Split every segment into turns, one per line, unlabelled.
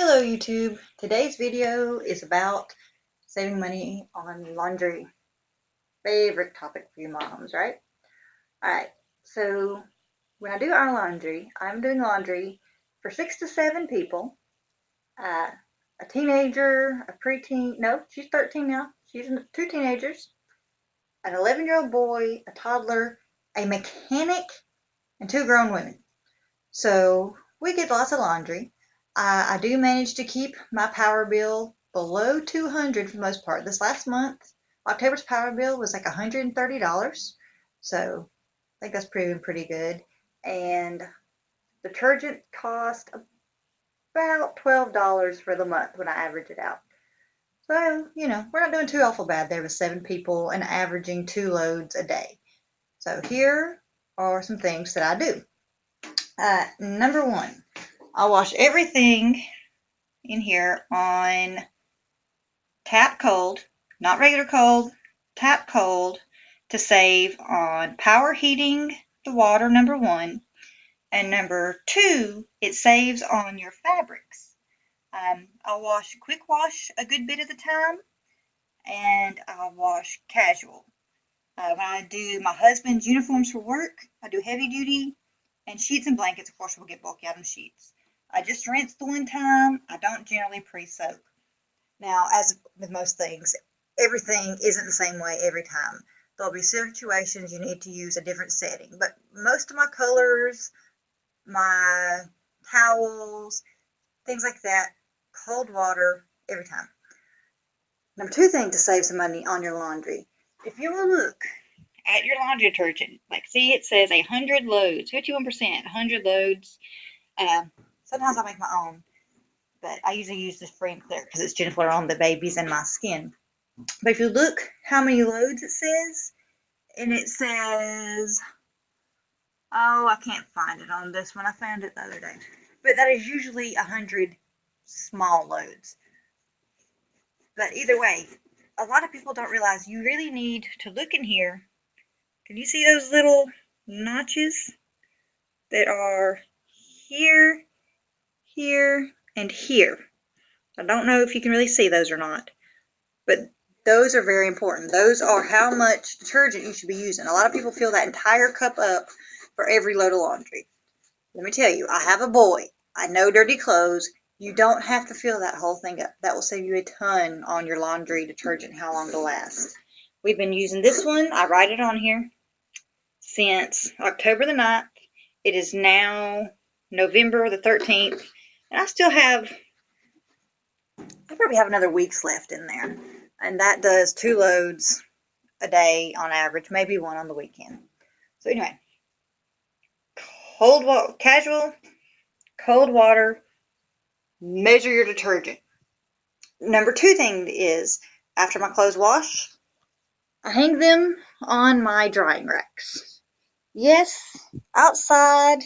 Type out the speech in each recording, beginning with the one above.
Hello YouTube. Today's video is about saving money on laundry. Favorite topic for you moms, right? Alright, so when I do our laundry, I'm doing laundry for 6 to 7 people. Uh, a teenager, a preteen, no, she's 13 now. She's two teenagers, an 11-year-old boy, a toddler, a mechanic, and 2 grown women. So we get lots of laundry. I do manage to keep my power bill below 200 for the most part. This last month, October's power bill was like $130. So I think that's pretty good. And detergent cost about $12 for the month when I average it out. So, we're not doing too awful bad there with 7 people and averaging 2 loads a day. So here are some things that I do. Number one, I'll wash everything in here on tap cold, not regular cold, tap cold, to save on power heating the water, number one. And number two, it saves on your fabrics. I'll wash quick wash a good bit of the time, and I'll wash casual. When I do my husband's uniforms for work, I do heavy duty, and sheets and blankets, of course, will get bulky out of sheets. I just rinse the one time. I don't generally pre-soak. Now, as with most things, everything isn't the same way every time. There'll be situations you need to use a different setting, but most of my colors, my towels, things like that, cold water every time. Number two thing to save some money on your laundry, if you will look at your laundry detergent, like see it says 100 loads, 51%, 100 loads. Sometimes I make my own, but I usually use this free and clear because it's gentler on the babies and my skin. But if you look how many loads it says, and it says, oh, I can't find it on this one. I found it the other day. But that is usually 100 small loads. But either way, a lot of people don't realize you really need to look in here. Can you see those little notches that are here, here, and here? I don't know if you can really see those or not, but those are very important. Those are how much detergent you should be using. A lot of people fill that entire cup up for every load of laundry. Let me tell you, I have a boy. I know dirty clothes. You don't have to fill that whole thing up. That will save you a ton on your laundry detergent, how long to last. We've been using this one. I write it on here since October the 9th. It is now November the 13th, and I probably have another week's left in there. And that does 2 loads a day on average, maybe one on the weekend. So anyway, casual, cold water, measure your detergent. Number two thing is, after my clothes wash, I hang them on my drying racks. Yes, outside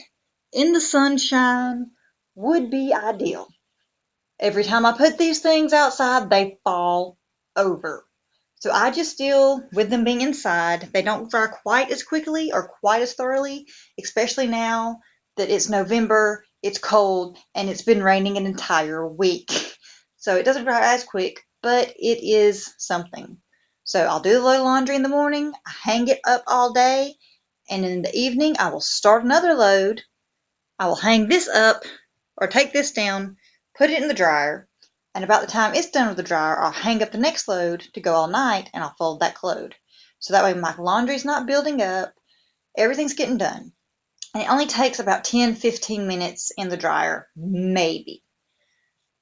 in the sunshine would be ideal. Every time I put these things outside, they fall over. So I just deal with them being inside. They don't dry quite as quickly or quite as thoroughly, especially now that it's November, it's cold, and it's been raining an entire week. So it doesn't dry as quick, but it is something. So I'll do the load of laundry in the morning, I hang it up all day, and in the evening I will start another load. I will hang this up or take this down, put it in the dryer, and about the time it's done with the dryer, I'll hang up the next load to go all night, and I'll fold that load. So that way my laundry's not building up, everything's getting done. And it only takes about 10-15 minutes in the dryer, maybe.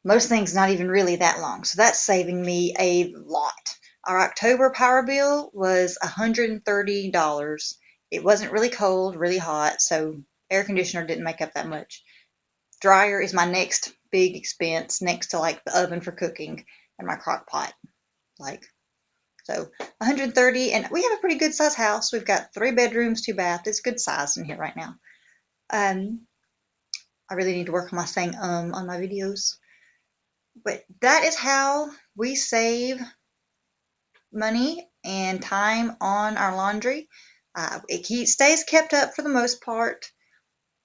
Most things not even really that long, so that's saving me a lot. Our October power bill was $130. It wasn't really cold, really hot, so air conditioner didn't make up that much. Dryer is my next big expense, next to like the oven for cooking and my crock pot. So 130, and we have a pretty good size house. We've got 3 bedrooms, 2 baths. It's good size in here right now. I really need to work on my saying on my videos. But that is how we save money and time on our laundry. It stays kept up for the most part.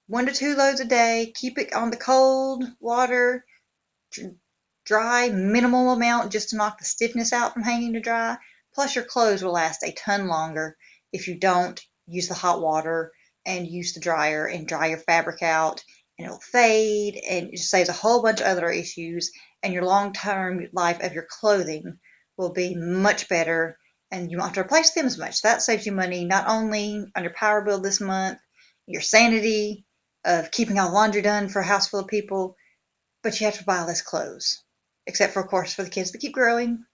1 to 2 loads a day. Keep it on the cold water. dry minimal amount just to knock the stiffness out from hanging to dry. Plus your clothes will last a ton longer if you don't use the hot water and use the dryer and dry your fabric out, and it'll fade, and it just saves a whole bunch of other issues, and your long-term life of your clothing will be much better, and you won't have to replace them as much. That saves you money not only on your power bill this month, your sanity of keeping all the laundry done for a house full of people, but you have to buy less clothes. Except for, of course, for the kids that keep growing,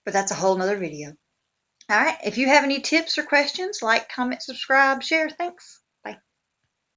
but that's a whole nother video. All right, if you have any tips or questions, like, comment, subscribe, share. Thanks.